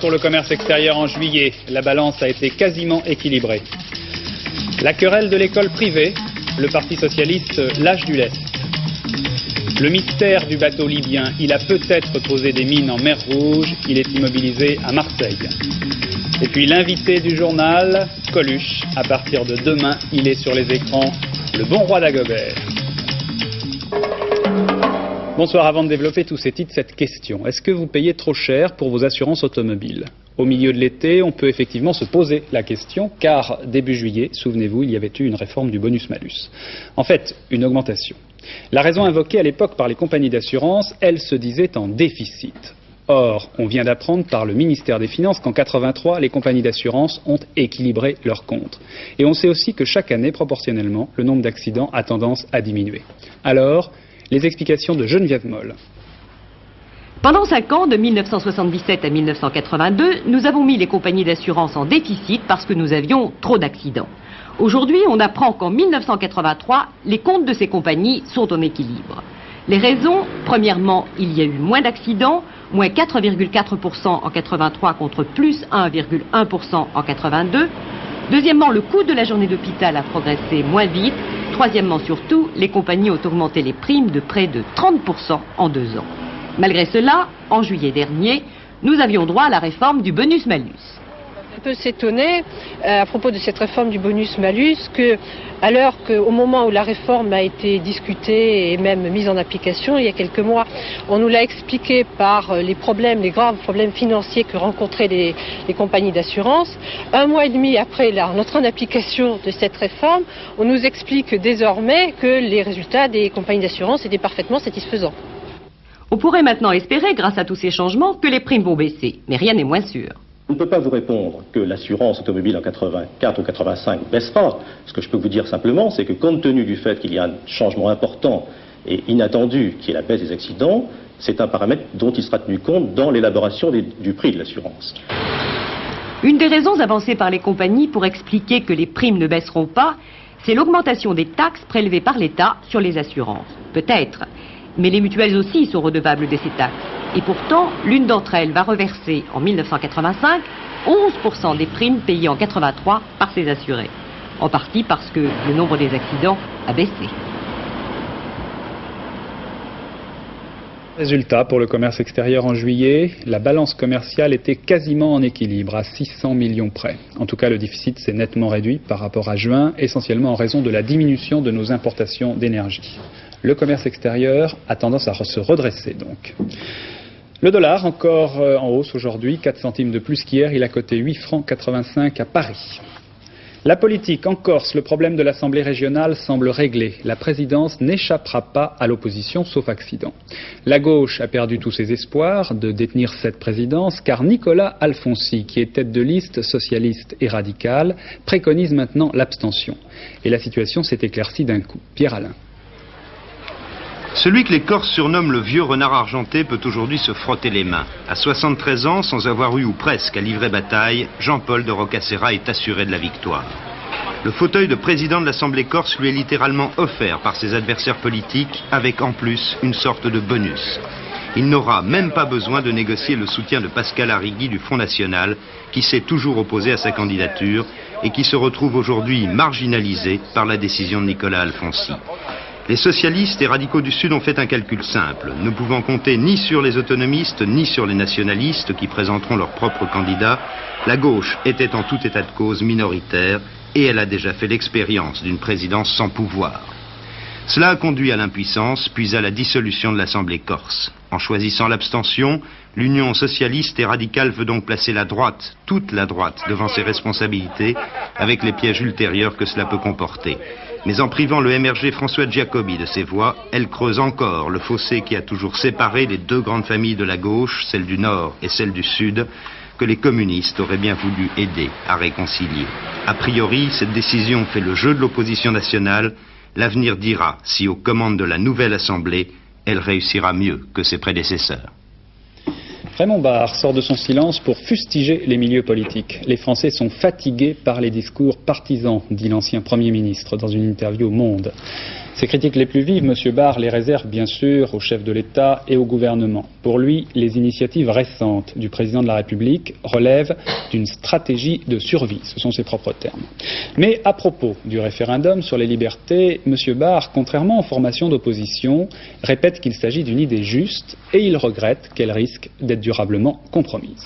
pour le commerce extérieur en juillet. La balance a été quasiment équilibrée. La querelle de l'école privée, le Parti socialiste lâche du lest. Le mystère du bateau libyen, il a peut-être posé des mines en mer Rouge, il est immobilisé à Marseille. Et puis l'invité du journal, Coluche, à partir de demain, il est sur les écrans, le bon roi d'Agobert. Bonsoir, avant de développer tous ces titres, cette question. Est-ce que vous payez trop cher pour vos assurances automobiles ? Au milieu de l'été, on peut effectivement se poser la question, car début juillet, souvenez-vous, il y avait eu une réforme du bonus-malus. En fait, une augmentation. La raison invoquée à l'époque par les compagnies d'assurance, elle se disait en déficit. Or, on vient d'apprendre par le ministère des Finances qu'en 1983, les compagnies d'assurance ont équilibré leurs comptes. Et on sait aussi que chaque année, proportionnellement, le nombre d'accidents a tendance à diminuer. Alors, les explications de Geneviève Moll. Pendant 5 ans, de 1977 à 1982, nous avons mis les compagnies d'assurance en déficit parce que nous avions trop d'accidents. Aujourd'hui, on apprend qu'en 1983, les comptes de ces compagnies sont en équilibre. Les raisons, premièrement, il y a eu moins d'accidents, moins 4,4% en 83 contre plus 1,1% en 82. Deuxièmement, le coût de la journée d'hôpital a progressé moins vite. Troisièmement, surtout, les compagnies ont augmenté les primes de près de 30% en 2 ans. Malgré cela, en juillet dernier, nous avions droit à la réforme du bonus-malus. On peut s'étonner à propos de cette réforme du bonus-malus alors qu'au moment où la réforme a été discutée et même mise en application il y a quelques mois, on nous l'a expliqué par les graves problèmes financiers que rencontraient les compagnies d'assurance. 1 mois et demi après notre en application de cette réforme, on nous explique désormais que les résultats des compagnies d'assurance étaient parfaitement satisfaisants. On pourrait maintenant espérer, grâce à tous ces changements, que les primes vont baisser, mais rien n'est moins sûr. Je ne peux pas vous répondre que l'assurance automobile en 84 ou 85 baissera. Ce que je peux vous dire simplement, c'est que compte tenu du fait qu'il y a un changement important et inattendu qui est la baisse des accidents, c'est un paramètre dont il sera tenu compte dans l'élaboration du prix de l'assurance. Une des raisons avancées par les compagnies pour expliquer que les primes ne baisseront pas, c'est l'augmentation des taxes prélevées par l'État sur les assurances. Peut-être. Mais les mutuelles aussi sont redevables de ces taxes. Et pourtant, l'une d'entre elles va reverser en 1985 11% des primes payées en 83 par ses assurés. En partie parce que le nombre des accidents a baissé. Résultat, pour le commerce extérieur en juillet, la balance commerciale était quasiment en équilibre, à 600 millions près. En tout cas, le déficit s'est nettement réduit par rapport à juin, essentiellement en raison de la diminution de nos importations d'énergie. Le commerce extérieur a tendance à se redresser donc. Le dollar, encore en hausse aujourd'hui, 4 centimes de plus qu'hier, il a coté 8 francs 85 à Paris. La politique, en Corse, le problème de l'Assemblée régionale semble réglé. La présidence n'échappera pas à l'opposition, sauf accident. La gauche a perdu tous ses espoirs de détenir cette présidence, car Nicolas Alfonsi, qui est tête de liste socialiste et radicale, préconise maintenant l'abstention. Et la situation s'est éclaircie d'un coup. Pierre Alain. Celui que les Corses surnomment le vieux renard argenté peut aujourd'hui se frotter les mains. À 73 ans, sans avoir eu ou presque à livrer bataille, Jean-Paul de Roccassera est assuré de la victoire. Le fauteuil de président de l'Assemblée corse lui est littéralement offert par ses adversaires politiques, avec en plus une sorte de bonus. Il n'aura même pas besoin de négocier le soutien de Pascal Arrigui du Front National, qui s'est toujours opposé à sa candidature et qui se retrouve aujourd'hui marginalisé par la décision de Nicolas Alfonsi. Les socialistes et radicaux du Sud ont fait un calcul simple, ne pouvant compter ni sur les autonomistes ni sur les nationalistes qui présenteront leurs propres candidats. La gauche était en tout état de cause minoritaire et elle a déjà fait l'expérience d'une présidence sans pouvoir. Cela a conduit à l'impuissance puis à la dissolution de l'Assemblée corse. En choisissant l'abstention, l'Union socialiste et radicale veut donc placer la droite, toute la droite, devant ses responsabilités avec les pièges ultérieurs que cela peut comporter. Mais en privant le MRG François Giacobi de ses voix, elle creuse encore le fossé qui a toujours séparé les deux grandes familles de la gauche, celle du Nord et celle du Sud, que les communistes auraient bien voulu aider à réconcilier. A priori, cette décision fait le jeu de l'opposition nationale. L'avenir dira si, aux commandes de la nouvelle Assemblée, elle réussira mieux que ses prédécesseurs. Raymond Barre sort de son silence pour fustiger les milieux politiques. Les Français sont fatigués par les discours partisans, dit l'ancien Premier ministre dans une interview au Monde. Ses critiques les plus vives, M. Barre les réserve bien sûr au chef de l'État et au gouvernement. Pour lui, les initiatives récentes du président de la République relèvent d'une stratégie de survie. Ce sont ses propres termes. Mais à propos du référendum sur les libertés, M. Barre, contrairement aux formations d'opposition, répète qu'il s'agit d'une idée juste et il regrette qu'elle risque d'être durablement compromise.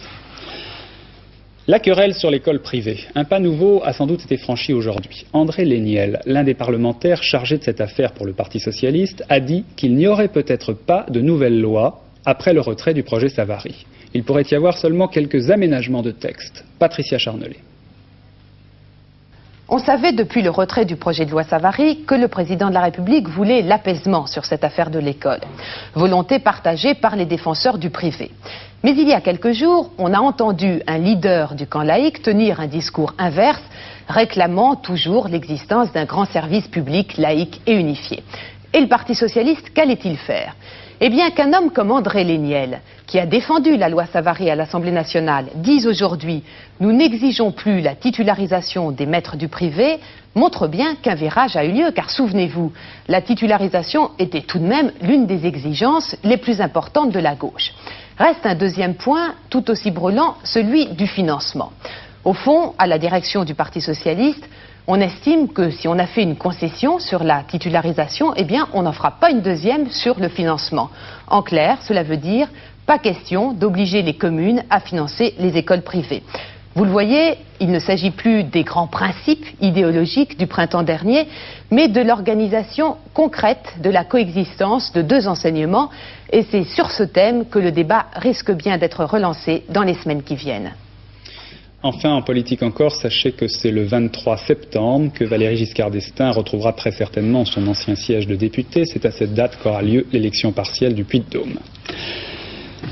La querelle sur l'école privée. Un pas nouveau a sans doute été franchi aujourd'hui. André Léniel, l'un des parlementaires chargés de cette affaire pour le Parti socialiste, a dit qu'il n'y aurait peut-être pas de nouvelle loi après le retrait du projet Savary. Il pourrait y avoir seulement quelques aménagements de texte. Patricia Charnelet. On savait depuis le retrait du projet de loi Savary que le président de la République voulait l'apaisement sur cette affaire de l'école. Volonté partagée par les défenseurs du privé. Mais il y a quelques jours, on a entendu un leader du camp laïque tenir un discours inverse, réclamant toujours l'existence d'un grand service public laïque et unifié. Et le Parti socialiste, qu'allait-il faire ? Eh bien qu'un homme comme André Léniel, qui a défendu la loi Savary à l'Assemblée nationale, dise aujourd'hui « Nous n'exigeons plus la titularisation des maîtres du privé », montre bien qu'un virage a eu lieu, car souvenez-vous, la titularisation était tout de même l'une des exigences les plus importantes de la gauche. Reste un deuxième point, tout aussi brûlant, celui du financement. Au fond, à la direction du Parti socialiste, on estime que si on a fait une concession sur la titularisation, eh bien, on n'en fera pas une deuxième sur le financement. En clair, cela veut dire pas question d'obliger les communes à financer les écoles privées. Vous le voyez, il ne s'agit plus des grands principes idéologiques du printemps dernier, mais de l'organisation concrète de la coexistence de deux enseignements. Et c'est sur ce thème que le débat risque bien d'être relancé dans les semaines qui viennent. Enfin, en politique encore, sachez que c'est le 23 septembre que Valéry Giscard d'Estaing retrouvera très certainement son ancien siège de député. C'est à cette date qu'aura lieu l'élection partielle du Puy-de-Dôme.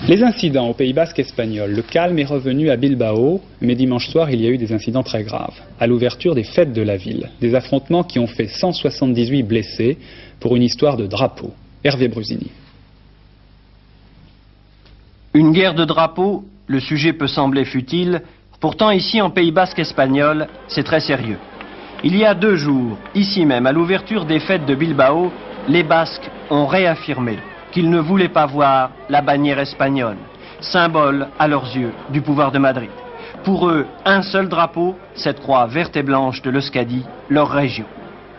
Les incidents au Pays Basque espagnol. Le calme est revenu à Bilbao, mais dimanche soir, il y a eu des incidents très graves. À l'ouverture des fêtes de la ville, des affrontements qui ont fait 178 blessés pour une histoire de drapeau. Hervé Brusini. Une guerre de drapeaux, le sujet peut sembler futile, pourtant ici en Pays Basque espagnol, c'est très sérieux. Il y a 2 jours, ici même, à l'ouverture des fêtes de Bilbao, les Basques ont réaffirmé qu'ils ne voulaient pas voir la bannière espagnole, symbole, à leurs yeux, du pouvoir de Madrid. Pour eux, un seul drapeau, cette croix verte et blanche de l'Euskadi, leur région.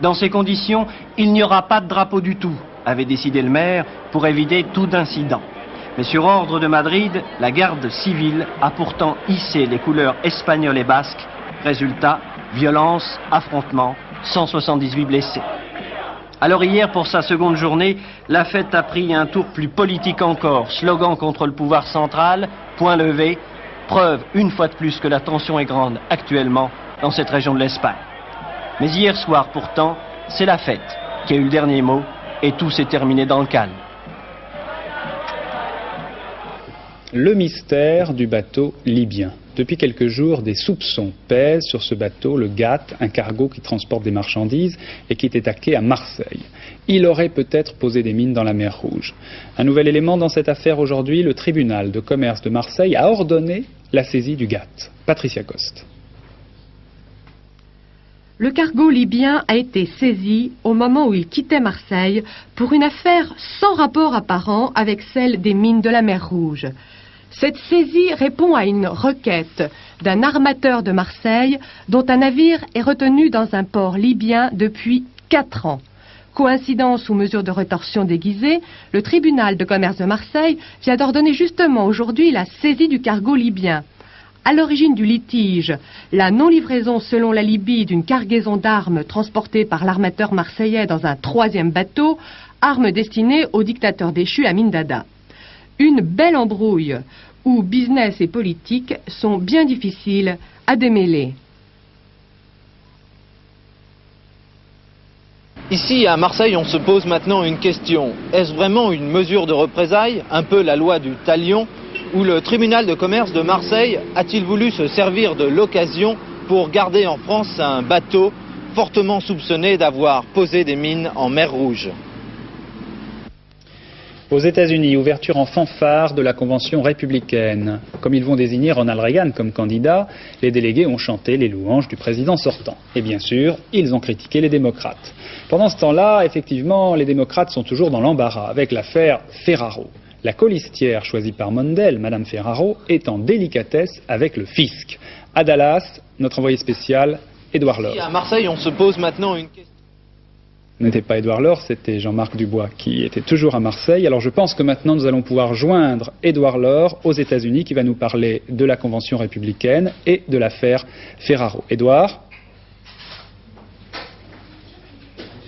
Dans ces conditions, il n'y aura pas de drapeau du tout, avait décidé le maire, pour éviter tout incident. Mais sur ordre de Madrid, la garde civile a pourtant hissé les couleurs espagnoles et basques. Résultat, violence, affrontement, 178 blessés. Alors hier, pour sa seconde journée, la fête a pris un tour plus politique encore. Slogan contre le pouvoir central, point levé, preuve une fois de plus que la tension est grande actuellement dans cette région de l'Espagne. Mais hier soir pourtant, c'est la fête qui a eu le dernier mot et tout s'est terminé dans le calme. Le mystère du bateau libyen. Depuis quelques jours, des soupçons pèsent sur ce bateau, le GAT, un cargo qui transporte des marchandises et qui est attaqué à Marseille. Il aurait peut-être posé des mines dans la mer Rouge. Un nouvel élément dans cette affaire aujourd'hui, le tribunal de commerce de Marseille a ordonné la saisie du GAT. Patricia Coste. Le cargo libyen a été saisi au moment où il quittait Marseille pour une affaire sans rapport apparent avec celle des mines de la mer Rouge. Cette saisie répond à une requête d'un armateur de Marseille dont un navire est retenu dans un port libyen depuis 4 ans. Coïncidence ou mesure de rétorsion déguisée, le tribunal de commerce de Marseille vient d'ordonner justement aujourd'hui la saisie du cargo libyen. À l'origine du litige, la non-livraison selon la Libye d'une cargaison d'armes transportée par l'armateur marseillais dans un 3e bateau, armes destinées au dictateur déchu Amin Dada. Une belle embrouille où business et politique sont bien difficiles à démêler. Ici, à Marseille, on se pose maintenant une question. Est-ce vraiment une mesure de représailles, un peu la loi du talion, où le tribunal de commerce de Marseille a-t-il voulu se servir de l'occasion pour garder en France un bateau fortement soupçonné d'avoir posé des mines en mer Rouge? Aux États-Unis, ouverture en fanfare de la convention républicaine. Comme ils vont désigner Ronald Reagan comme candidat, les délégués ont chanté les louanges du président sortant. Et bien sûr, ils ont critiqué les démocrates. Pendant ce temps-là, effectivement, les démocrates sont toujours dans l'embarras avec l'affaire Ferraro. La colistière choisie par Mondale, Madame Ferraro, est en délicatesse avec le fisc. À Dallas, notre envoyé spécial, Édouard Laure. À Marseille, on se pose maintenant une question. Ce n'était pas Édouard Laure, c'était Jean-Marc Dubois qui était toujours à Marseille. Alors je pense que maintenant nous allons pouvoir joindre Édouard Laure aux États-Unis qui va nous parler de la Convention républicaine et de l'affaire Ferraro. Édouard ?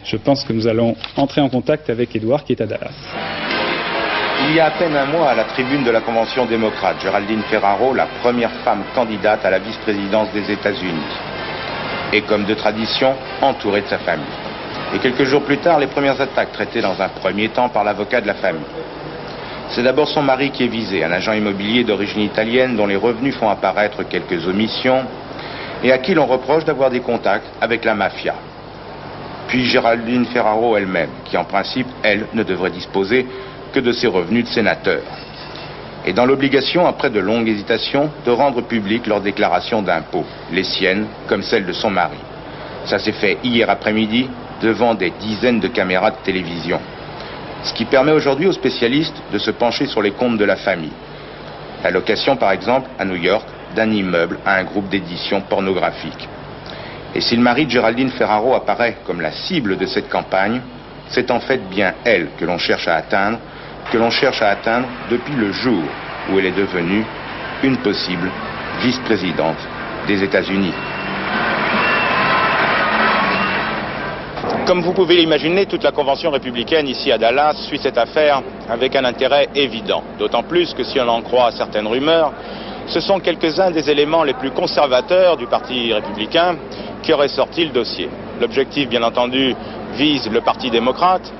Je pense que nous allons entrer en contact avec Édouard qui est à Dallas. Il y a à peine un mois, à la tribune de la Convention démocrate, Géraldine Ferraro, la première femme candidate à la vice-présidence des États-Unis. Et comme de tradition, entourée de sa famille. Et quelques jours plus tard, les premières attaques traitées dans un premier temps par l'avocat de la famille. C'est d'abord son mari qui est visé, un agent immobilier d'origine italienne dont les revenus font apparaître quelques omissions et à qui l'on reproche d'avoir des contacts avec la mafia. Puis Géraldine Ferraro elle-même, qui en principe, elle, ne devrait disposer que de ses revenus de sénateur. Et dans l'obligation, après de longues hésitations, de rendre publiques leurs déclarations d'impôts, les siennes comme celles de son mari. Ça s'est fait hier après-midi devant des dizaines de caméras de télévision. Ce qui permet aujourd'hui aux spécialistes de se pencher sur les comptes de la famille. La location, par exemple, à New York, d'un immeuble à un groupe d'édition pornographique. Et si le mari de Géraldine Ferraro apparaît comme la cible de cette campagne, c'est en fait bien elle que l'on cherche à atteindre, depuis le jour où elle est devenue une possible vice-présidente des États-Unis. Comme vous pouvez l'imaginer, toute la convention républicaine ici à Dallas suit cette affaire avec un intérêt évident. D'autant plus que si on en croit certaines rumeurs, ce sont quelques-uns des éléments les plus conservateurs du parti républicain qui auraient sorti le dossier. L'objectif, bien entendu, vise le parti démocrate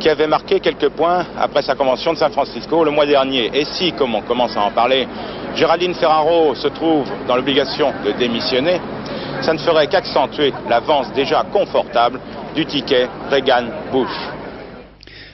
qui avait marqué quelques points après sa convention de San Francisco le mois dernier. Et si, comme on commence à en parler, Géraldine Ferraro se trouve dans l'obligation de démissionner, ça ne ferait qu'accentuer l'avance déjà confortable du ticket Reagan-Bush.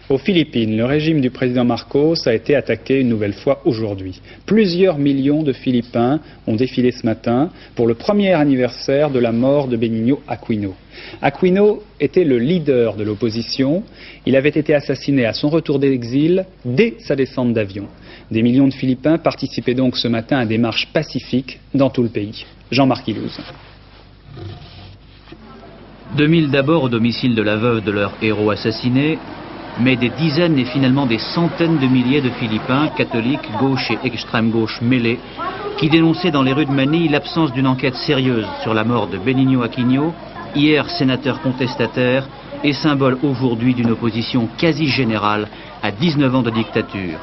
Aux Philippines, le régime du président Marcos a été attaqué une nouvelle fois aujourd'hui. Plusieurs millions de Philippins ont défilé ce matin pour le premier anniversaire de la mort de Benigno Aquino. Aquino était le leader de l'opposition. Il avait été assassiné à son retour d'exil dès sa descente d'avion. Des millions de Philippins participaient donc ce matin à des marches pacifiques dans tout le pays. Jean-Marc Ilouz. 2000 d'abord au domicile de la veuve de leur héros assassiné, mais des dizaines et finalement des centaines de milliers de Philippins, catholiques, gauche et extrême-gauche mêlés, qui dénonçaient dans les rues de Manille l'absence d'une enquête sérieuse sur la mort de Benigno Aquino, hier sénateur contestataire et symbole aujourd'hui d'une opposition quasi générale à 19 ans de dictature.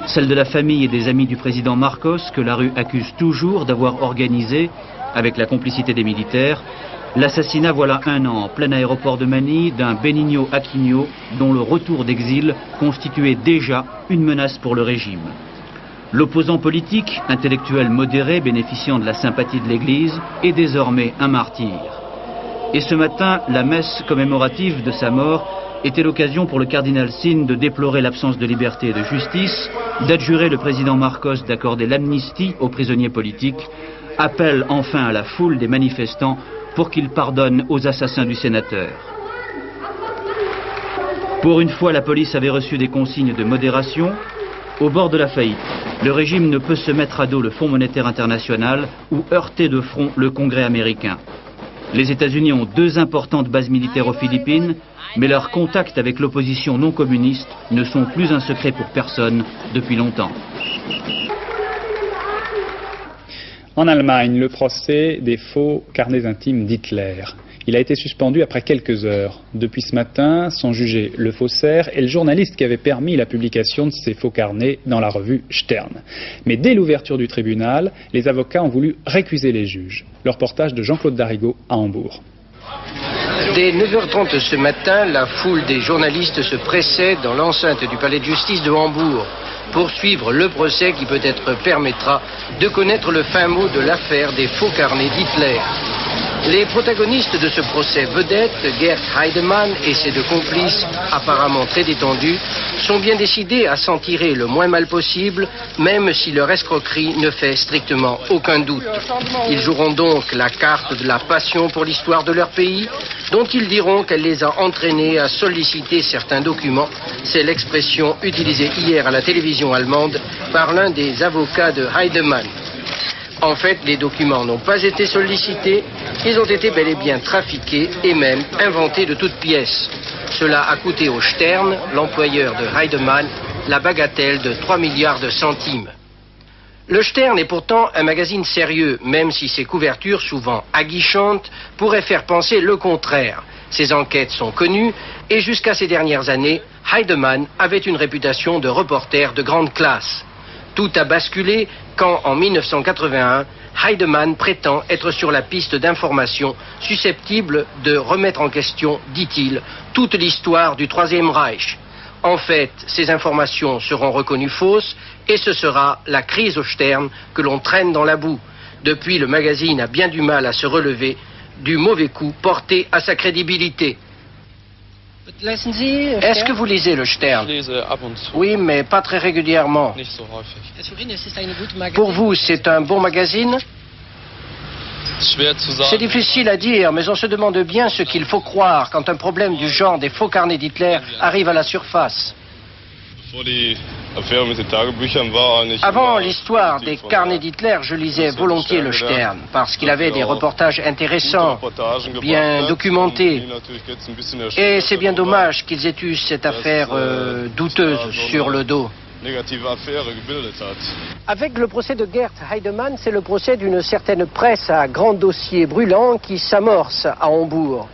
Celle de la famille et des amis du président Marcos, que la rue accuse toujours d'avoir organisé, avec la complicité des militaires, l'assassinat voilà un an en plein aéroport de Manille d'un Benigno Aquino dont le retour d'exil constituait déjà une menace pour le régime. L'opposant politique, intellectuel modéré bénéficiant de la sympathie de l'Église, est désormais un martyr. Et ce matin, la messe commémorative de sa mort était l'occasion pour le cardinal Sin de déplorer l'absence de liberté et de justice, d'adjurer le président Marcos d'accorder l'amnistie aux prisonniers politiques, appelle enfin à la foule des manifestants pour qu'il pardonne aux assassins du sénateur. Pour une fois, la police avait reçu des consignes de modération. Au bord de la faillite, le régime ne peut se mettre à dos le Fonds monétaire international ou heurter de front le Congrès américain. Les États-Unis ont 2 importantes bases militaires aux Philippines, mais leurs contacts avec l'opposition non communiste ne sont plus un secret pour personne depuis longtemps. En Allemagne, le procès des faux carnets intimes d'Hitler. Il a été suspendu après quelques heures. Depuis ce matin sont jugés le faussaire et le journaliste qui avait permis la publication de ces faux carnets dans la revue Stern. Mais dès l'ouverture du tribunal, les avocats ont voulu récuser les juges. Le reportage de Jean-Claude Darigo à Hambourg. Dès 9h30 ce matin, la foule des journalistes se pressait dans l'enceinte du palais de justice de Hambourg pour suivre le procès qui peut-être permettra de connaître le fin mot de l'affaire des faux carnets d'Hitler. Les protagonistes de ce procès vedette, Gerd Heidemann et ses deux complices, apparemment très détendus, sont bien décidés à s'en tirer le moins mal possible, même si leur escroquerie ne fait strictement aucun doute. Ils joueront donc la carte de la passion pour l'histoire de leur pays, dont ils diront qu'elle les a entraînés à solliciter certains documents. C'est l'expression utilisée hier à la télévision allemande par l'un des avocats de Heidemann. En fait, les documents n'ont pas été sollicités, ils ont été bel et bien trafiqués et même inventés de toutes pièces. Cela a coûté au Stern, l'employeur de Heidemann, la bagatelle de 3 milliards de centimes. Le Stern est pourtant un magazine sérieux, même si ses couvertures, souvent aguichantes, pourraient faire penser le contraire. Ses enquêtes sont connues et jusqu'à ces dernières années, Heidemann avait une réputation de reporter de grande classe. Tout a basculé quand, en 1981, Heidemann prétend être sur la piste d'informations susceptibles de remettre en question, dit-il, toute l'histoire du Troisième Reich. En fait, ces informations seront reconnues fausses et ce sera la crise au Stern que l'on traîne dans la boue. Depuis, le magazine a bien du mal à se relever du mauvais coup porté à sa crédibilité. Est-ce que vous lisez le Stern? Oui, mais pas très régulièrement. Pour vous, c'est un bon magazine? C'est difficile à dire, mais on se demande bien ce qu'il faut croire quand un problème du genre des faux carnets d'Hitler arrive à la surface. Avant l'histoire des carnets d'Hitler, je lisais volontiers le Stern, parce qu'il avait des reportages intéressants, bien documentés. Et c'est bien dommage qu'ils aient eu cette affaire douteuse sur le dos. Avec le procès de Gerd Heidemann, c'est le procès d'une certaine presse à grand dossier brûlant qui s'amorce à Hambourg.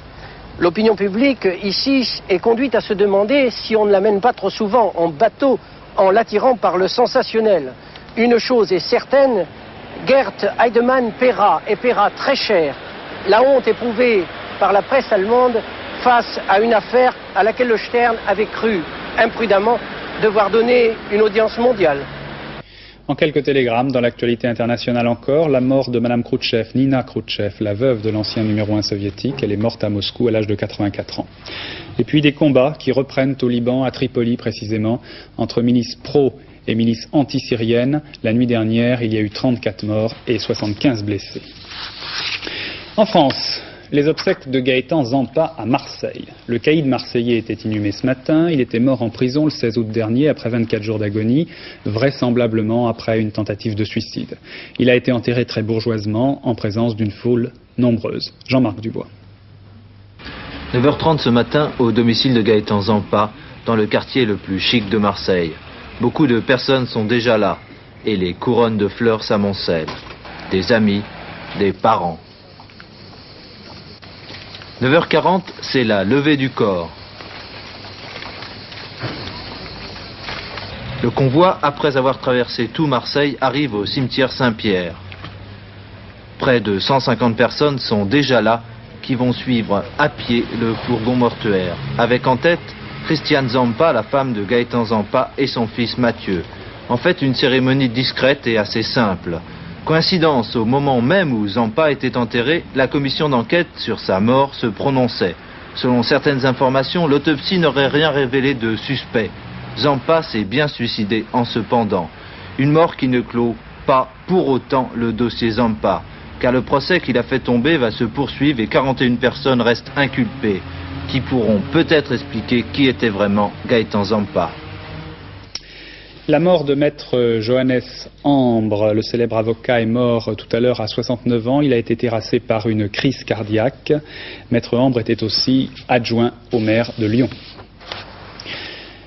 L'opinion publique ici est conduite à se demander si on ne l'amène pas trop souvent en bateau en l'attirant par le sensationnel. Une chose est certaine, Gerd Heidemann paiera et paiera très cher la honte éprouvée par la presse allemande face à une affaire à laquelle le Stern avait cru imprudemment devoir donner une audience mondiale. En quelques télégrammes, dans l'actualité internationale encore, la mort de Mme Khrouchtchev, Nina Khrouchtchev, la veuve de l'ancien numéro 1 soviétique. Elle est morte à Moscou à l'âge de 84 ans. Et puis des combats qui reprennent au Liban, à Tripoli précisément, entre milices pro et milices anti-syriennes. La nuit dernière, il y a eu 34 morts et 75 blessés. En France, les obsèques de Gaëtan Zampa à Marseille. Le caïd marseillais était inhumé ce matin. Il était mort en prison le 16 août dernier après 24 jours d'agonie, vraisemblablement après une tentative de suicide. Il a été enterré très bourgeoisement en présence d'une foule nombreuse. Jean-Marc Dubois. 9h30 ce matin au domicile de Gaëtan Zampa, dans le quartier le plus chic de Marseille. Beaucoup de personnes sont déjà là et les couronnes de fleurs s'amoncellent. Des amis, des parents. 9h40, c'est la levée du corps. Le convoi, après avoir traversé tout Marseille, arrive au cimetière Saint-Pierre. Près de 150 personnes sont déjà là, qui vont suivre à pied le fourgon mortuaire, avec en tête Christiane Zampa, la femme de Gaëtan Zampa, et son fils Mathieu. En fait, une cérémonie discrète et assez simple. Coïncidence, au moment même où Zampa était enterré, la commission d'enquête sur sa mort se prononçait. Selon certaines informations, l'autopsie n'aurait rien révélé de suspect. Zampa s'est bien suicidé en se pendant. Une mort qui ne clôt pas pour autant le dossier Zampa, car le procès qu'il a fait tomber va se poursuivre et 41 personnes restent inculpées, qui pourront peut-être expliquer qui était vraiment Gaëtan Zampa. La mort de maître Johannes Ambre, le célèbre avocat, est mort tout à l'heure à 69 ans. Il a été terrassé par une crise cardiaque. Maître Ambre était aussi adjoint au maire de Lyon.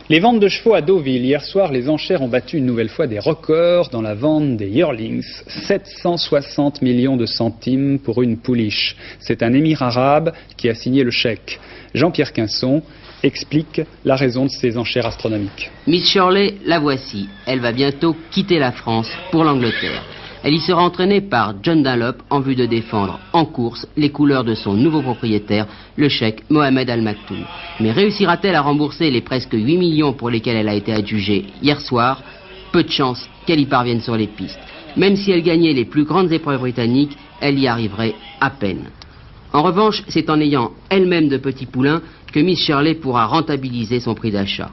Les ventes de chevaux à Deauville. Hier soir, les enchères ont battu une nouvelle fois des records dans la vente des yearlings. 760 millions de centimes pour une pouliche. C'est un émir arabe qui a signé le chèque. Jean-Pierre Quinson explique la raison de ces enchères astronomiques. Miss Shirley, la voici. Elle va bientôt quitter la France pour l'Angleterre. Elle y sera entraînée par John Dunlop en vue de défendre en course les couleurs de son nouveau propriétaire, le cheikh Mohamed Al Maktoum. Mais réussira-t-elle à rembourser les presque 8 millions pour lesquels elle a été adjugée hier soir? Peu de chance qu'elle y parvienne sur les pistes. Même si elle gagnait les plus grandes épreuves britanniques, elle y arriverait à peine. En revanche, c'est en ayant elle-même de petits poulains que Miss Shirley pourra rentabiliser son prix d'achat.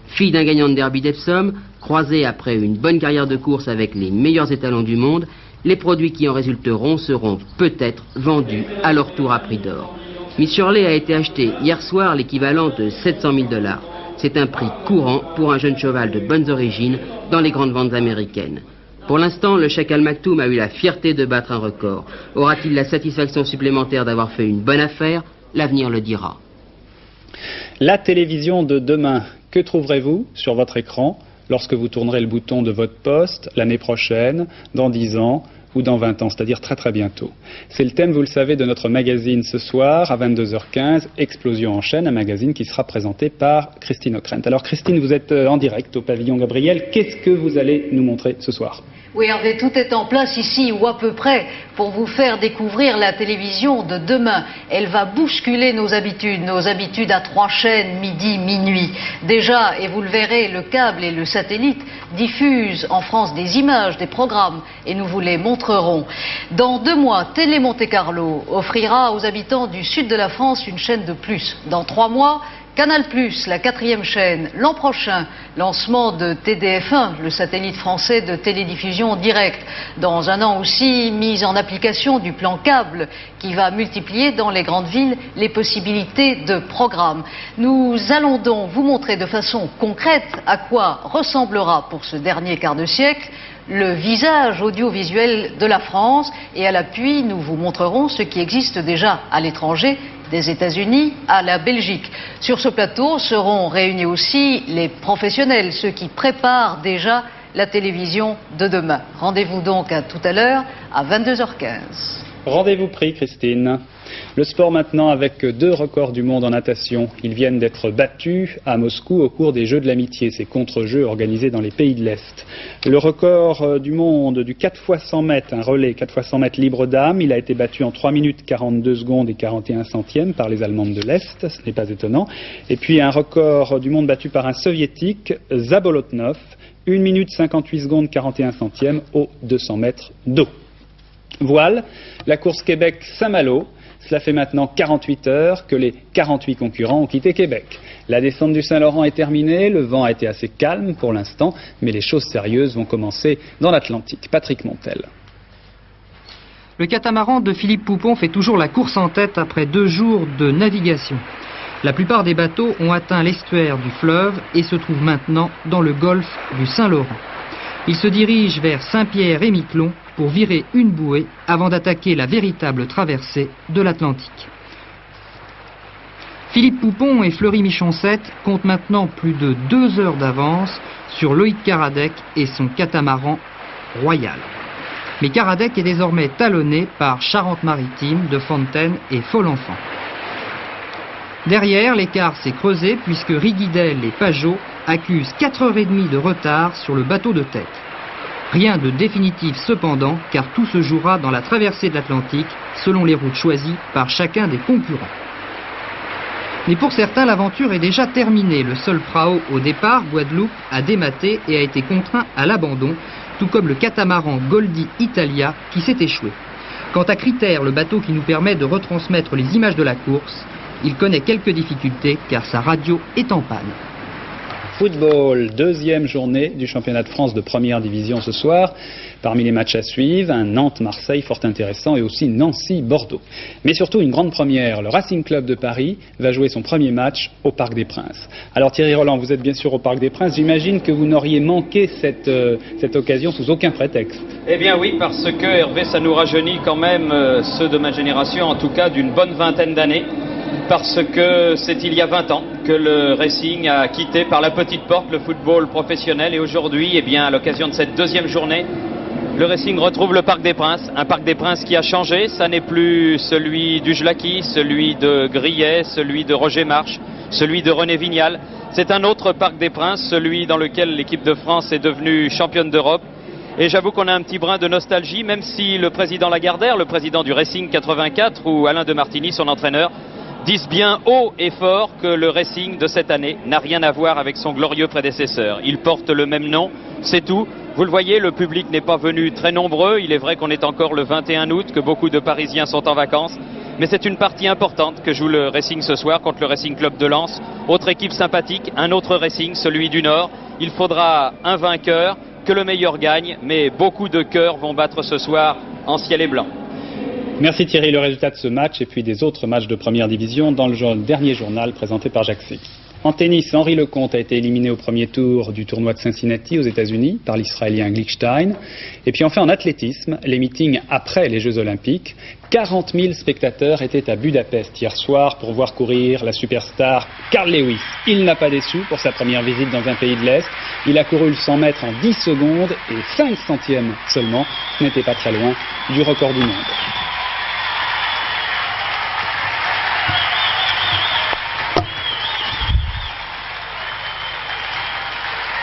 Fille d'un gagnant de derby d'Epsom, croisée après une bonne carrière de course avec les meilleurs étalons du monde, les produits qui en résulteront seront peut-être vendus à leur tour à prix d'or. Miss Shirley a été achetée hier soir l'équivalent de 700 000 $. C'est un prix courant pour un jeune cheval de bonnes origines dans les grandes ventes américaines. Pour l'instant, le Sheikh Al Maktoum a eu la fierté de battre un record. Aura-t-il la satisfaction supplémentaire d'avoir fait une bonne affaire? L'avenir le dira. La télévision de demain, que trouverez-vous sur votre écran lorsque vous tournerez le bouton de votre poste l'année prochaine, dans 10 ans ou dans 20 ans, c'est-à-dire très très bientôt? C'est le thème, vous le savez, de notre magazine ce soir à 22h15, Explosion en chaîne, un magazine qui sera présenté par Christine Ockrent. Alors Christine, vous êtes en direct au pavillon Gabriel, qu'est-ce que vous allez nous montrer ce soir? Oui Hervé, tout est en place ici ou à peu près pour vous faire découvrir la télévision de demain. Elle va bousculer nos habitudes à 3 chaînes, midi, minuit. Déjà, et vous le verrez, le câble et le satellite diffusent en France des images, des programmes, et nous vous les montrerons. Dans 2 mois, Télé Monte Carlo offrira aux habitants du sud de la France une chaîne de plus. Dans 3 mois, Canal+, la 4e chaîne. L'an prochain, lancement de TDF1, le satellite français de télédiffusion directe. Dans 1 an aussi, mise en application du plan câble qui va multiplier dans les grandes villes les possibilités de programmes. Nous allons donc vous montrer de façon concrète à quoi ressemblera pour ce dernier quart de siècle le visage audiovisuel de la France, et à l'appui, nous vous montrerons ce qui existe déjà à l'étranger, des États-Unis à la Belgique. Sur ce plateau seront réunis aussi les professionnels, ceux qui préparent déjà la télévision de demain. Rendez-vous donc à tout à l'heure à 22h15. Rendez-vous pris, Christine. Le sport maintenant avec 2 records du monde en natation. Ils viennent d'être battus à Moscou au cours des Jeux de l'amitié, ces contre-jeux organisés dans les pays de l'Est. Le record du monde du 4 x 100 mètres, un relais 4 x 100 mètres libre d'âme, il a été battu en 3 minutes 42 secondes et 41 centièmes par les Allemandes de l'Est, ce n'est pas étonnant. Et puis un record du monde battu par un soviétique, Zabolotnov, 1 minute 58 secondes 41 centièmes aux 200 mètres d'eau. Voile, la course Québec-Saint-Malo. Cela fait maintenant 48 heures que les 48 concurrents ont quitté Québec. La descente du Saint-Laurent est terminée, le vent a été assez calme pour l'instant, mais les choses sérieuses vont commencer dans l'Atlantique. Patrick Montel. Le catamaran de Philippe Poupon fait toujours la course en tête après 2 jours de navigation. La plupart des bateaux ont atteint l'estuaire du fleuve et se trouvent maintenant dans le golfe du Saint-Laurent. Il se dirige vers Saint-Pierre et Miquelon pour virer une bouée avant d'attaquer la véritable traversée de l'Atlantique. Philippe Poupon et Fleury Michoncette comptent maintenant plus de 2 heures d'avance sur Loïc Caradec et son catamaran Royal. Mais Caradec est désormais talonné par Charente-Maritime, De Fontaine et Folenfant. Derrière, l'écart s'est creusé puisque Riguidel et Pajot accusent 4h30 de retard sur le bateau de tête. Rien de définitif cependant, car tout se jouera dans la traversée de l'Atlantique, selon les routes choisies par chacun des concurrents. Mais pour certains, l'aventure est déjà terminée. Le seul prao au départ, Guadeloupe, a dématé et a été contraint à l'abandon, tout comme le catamaran Goldi Italia qui s'est échoué. Quant à Critère, le bateau qui nous permet de retransmettre les images de la course, il connaît quelques difficultés car sa radio est en panne. Football, 2e journée du championnat de France de première division ce soir. Parmi les matchs à suivre, un Nantes-Marseille fort intéressant et aussi Nancy-Bordeaux. Mais surtout une grande première, le Racing Club de Paris va jouer son premier match au Parc des Princes. Alors Thierry Roland, vous êtes bien sûr au Parc des Princes, j'imagine que vous n'auriez manqué cette occasion sous aucun prétexte. Eh bien oui, parce que Hervé, ça nous rajeunit quand même, ceux de ma génération, en tout cas d'une bonne vingtaine d'années. Parce que c'est il y a 20 ans que le Racing a quitté par la petite porte le football professionnel et aujourd'hui, eh bien, à l'occasion de cette 2e journée, le Racing retrouve le Parc des Princes, un Parc des Princes qui a changé, ça n'est plus celui du Jlaki, celui de Grillet, celui de Roger Marche, celui de René Vignal, c'est un autre Parc des Princes, celui dans lequel l'équipe de France est devenue championne d'Europe. Et j'avoue qu'on a un petit brin de nostalgie, même si le président Lagardère, le président du Racing 84 ou Alain de Martigny, son entraîneur, disent bien haut et fort que le Racing de cette année n'a rien à voir avec son glorieux prédécesseur. Il porte le même nom, c'est tout. Vous le voyez, le public n'est pas venu très nombreux. Il est vrai qu'on est encore le 21 août, que beaucoup de Parisiens sont en vacances. Mais c'est une partie importante que joue le Racing ce soir contre le Racing Club de Lens. Autre équipe sympathique, un autre Racing, celui du Nord. Il faudra un vainqueur, que le meilleur gagne, mais beaucoup de cœurs vont battre ce soir en ciel et blanc. Merci Thierry. Le résultat de ce match et puis des autres matchs de première division dans le dernier journal présenté par Jacques Six. En tennis, Henri Lecomte a été éliminé au premier tour du tournoi de Cincinnati aux États-Unis par l'Israélien Glickstein. Et puis enfin en athlétisme, les meetings après les Jeux Olympiques. 40 000 spectateurs étaient à Budapest hier soir pour voir courir la superstar Carl Lewis. Il n'a pas déçu pour sa première visite dans un pays de l'Est. Il a couru le 100 mètres en 10 secondes et 5 centièmes seulement. Ce n'était pas très loin du record du monde.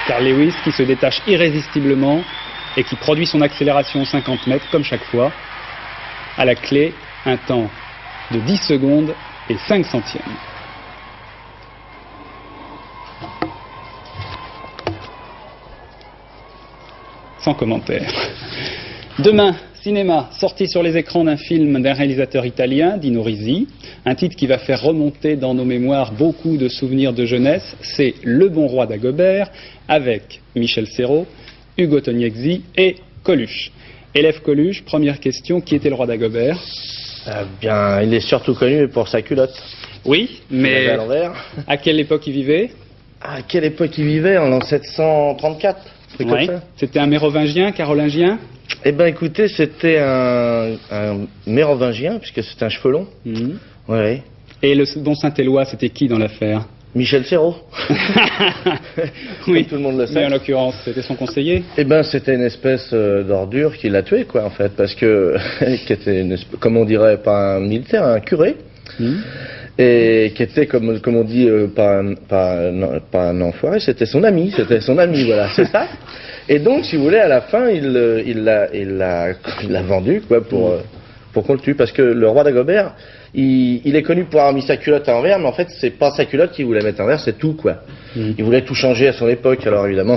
Carl Lewis qui se détache irrésistiblement et qui produit son accélération aux 50 mètres comme chaque fois. À la clé, un temps de 10 secondes et 5 centièmes. Sans commentaire. Demain, cinéma, sortie sur les écrans d'un film d'un réalisateur italien, Dino Risi. Un titre qui va faire remonter dans nos mémoires beaucoup de souvenirs de jeunesse. C'est Le Bon Roi d'Agobert, avec Michel Serrault, Ugo Tognazzi et Coluche. Élève Coluche, première question, qui était le roi d'Agobert? Bien, il est surtout connu pour sa culotte. Oui, mais à quelle époque il vivait? À quelle époque il vivait? En l'an 734. Ouais. C'était un mérovingien, carolingien? Eh bien écoutez, c'était un mérovingien, puisque c'était un chevelon. Ouais. Et le bon Saint-Éloi, c'était qui dans l'affaire? Michel Serrault. Oui, tout le monde le sait. Mais en l'occurrence, c'était son conseiller? Eh ben, c'était une espèce d'ordure qui l'a tué, quoi, en fait, parce que, qui était, comme on dirait, pas un militaire, un curé, et qui était, comme on dit, pas un enfoiré, c'était son ami, voilà, c'est ça. Et donc, si vous voulez, à la fin, il l'a vendu, quoi, pour qu'on le tue, parce que le roi d'Agobert, il est connu pour avoir mis sa culotte à l'envers, mais en fait, c'est pas sa culotte qu'il voulait mettre à l'envers, c'est tout, quoi. Il voulait tout changer à son époque, alors évidemment,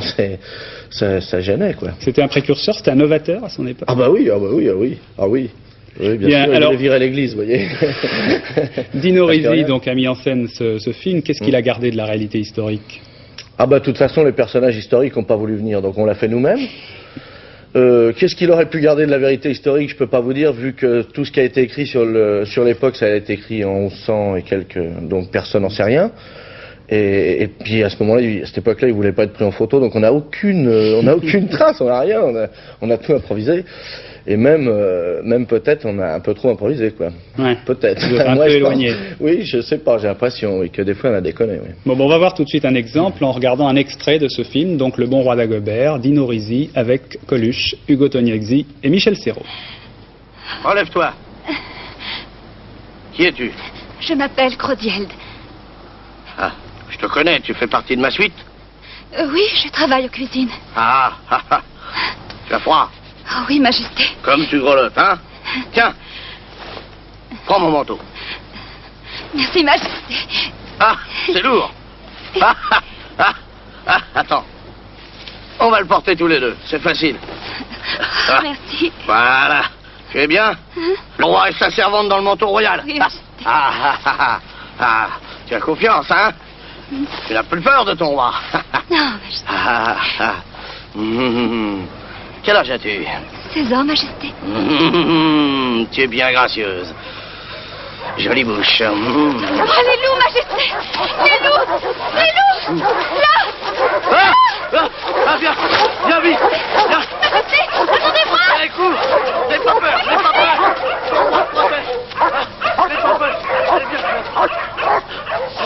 ça gênait, quoi. C'était un précurseur, c'était un novateur à son époque? Ah bah oui. Oui, bien sûr, alors, il virait l'église, vous voyez. Dino Risi, donc, a mis en scène ce film. Qu'est-ce qu'il a gardé de la réalité historique? Ah bah, de toute façon, les personnages historiques n'ont pas voulu venir, donc on l'a fait nous-mêmes. Qu'est-ce qu'il aurait pu garder de la vérité historique? Je peux pas vous dire, vu que tout ce qui a été écrit sur l'époque, ça a été écrit en 1100 et quelques, donc personne n'en sait rien. Et puis à ce moment-là, à cette époque-là, il voulait pas être pris en photo, donc on n'a aucune trace, on n'a rien, on a tout improvisé. Et même peut-être on a un peu trop improvisé, quoi. Ouais. Peut-être. Un peu éloigné. Oui, je sais pas, j'ai l'impression, oui, que des fois on a déconné, oui. Bon, on va voir tout de suite un exemple en regardant un extrait de ce film, donc Le Bon Roi d'Agobert, Dino Risi, avec Coluche, Ugo Tognazzi et Michel Serrault. Relève-toi. Qui es-tu? Je m'appelle Crodielde. Ah, je te connais, tu fais partie de ma suite? Oui, je travaille aux cuisines. Ah. Tu as froid? Oh oui, Majesté. Comme tu grelottes, hein? Tiens, prends mon manteau. Merci, Majesté. Ah, c'est lourd. Attends. On va le porter tous les deux, c'est facile. Merci. Voilà. Tu es bien? Le roi et sa servante dans le manteau royal. Oui, Majesté. Tu as confiance, hein? Tu n'as plus peur de ton roi. Non, Majesté. Quel âge as-tu? 16 ans, Majesté. Tu es bien gracieuse. Jolie bouche. Oh, les loups, Majesté. Les loups. Là. Viens vite. Viens. Majesté, attendez-moi. Allez, cours. N'aie pas peur.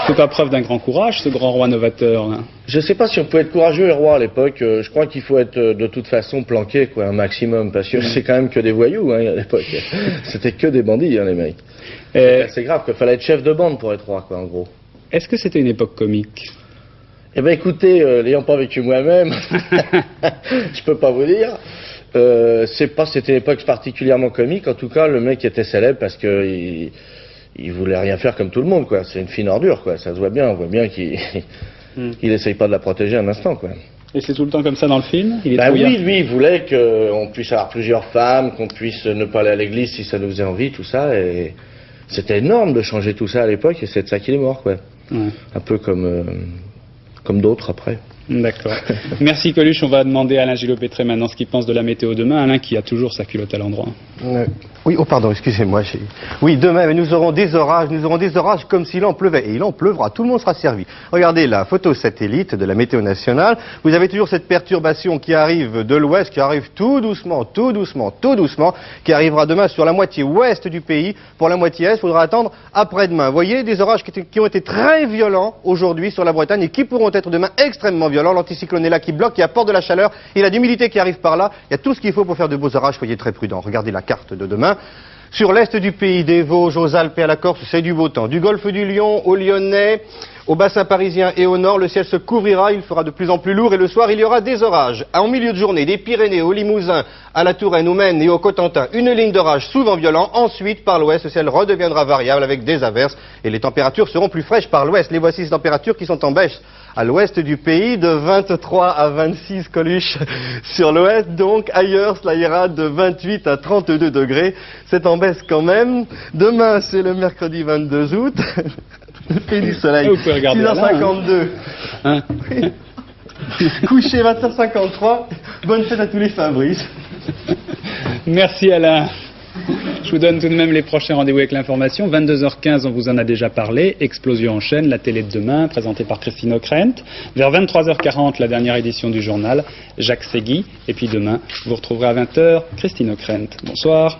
C'est pas preuve d'un grand courage, ce grand roi novateur, là. Je sais pas si on pouvait être courageux et roi à l'époque. Je crois qu'il faut être de toute façon planqué, quoi, un maximum, parce que c'est quand même que des voyous, hein, à l'époque. C'était que des bandits, hein, les mecs. C'est grave, qu'il fallait être chef de bande pour être roi, quoi, en gros. Est-ce que c'était une époque comique? Eh ben écoutez, l'ayant pas vécu moi-même, je peux pas vous dire. C'était une époque particulièrement comique. En tout cas, le mec était célèbre parce que il voulait rien faire comme tout le monde, quoi. C'est une fine ordure, quoi. Ça se voit bien. On voit bien qu'il il essaye pas de la protéger un instant, quoi. Et c'est tout le temps comme ça dans le film? Oui, lui, il voulait qu'on puisse avoir plusieurs femmes, qu'on puisse ne pas aller à l'église si ça nous faisait envie, tout ça. Et c'était énorme de changer tout ça à l'époque, et c'est de ça qu'il est mort, quoi. Ouais. Un peu comme d'autres après. D'accord. Merci Coluche. On va demander à Alain Gillot-Pétré maintenant ce qu'il pense de la météo demain. Alain qui a toujours sa culotte à l'endroit. Oui, oh pardon, excusez-moi. Oui, demain, nous aurons des orages comme s'il en pleuvait. Et il en pleuvra, tout le monde sera servi. Regardez la photo satellite de la météo nationale. Vous avez toujours cette perturbation qui arrive de l'ouest, qui arrive tout doucement, qui arrivera demain sur la moitié ouest du pays. Pour la moitié est, il faudra attendre après-demain. Vous voyez, des orages qui ont été très violents aujourd'hui sur la Bretagne et qui pourront être demain extrêmement violents. L'anticyclone est là qui bloque, qui apporte de la chaleur, il y a d'humidité qui arrive par là. Il y a tout ce qu'il faut pour faire de beaux orages, soyez très prudents. Regardez la carte de demain. Sur l'est du pays, des Vosges, aux Alpes et à la Corse, c'est du beau temps. Du golfe du Lion au Lyonnais, au bassin parisien et au nord, le ciel se couvrira, il fera de plus en plus lourd et le soir, il y aura des orages. En milieu de journée, des Pyrénées au Limousin, à la Touraine, au Maine et au Cotentin, une ligne d'orage souvent violent. Ensuite, par l'ouest, le ciel redeviendra variable avec des averses et les températures seront plus fraîches par l'ouest. Les voici ces températures qui sont en baisse. À l'ouest du pays, de 23 à 26 Coluche sur l'ouest, donc ailleurs cela ira de 28 à 32 degrés, c'est en baisse quand même. Demain c'est le mercredi 22 août, le pays du soleil, 6h52, hein oui. Couché 20h53, bonne fête à tous les Fabrice. Merci Alain. Je vous donne tout de même les prochains rendez-vous avec l'information. 22h15, on vous en a déjà parlé. Explosion en chaîne, la télé de demain, présentée par Christine O'Krent. Vers 23h40, la dernière édition du journal, Jacques Segui. Et puis demain, vous retrouverez à 20h Christine O'Krent. Bonsoir.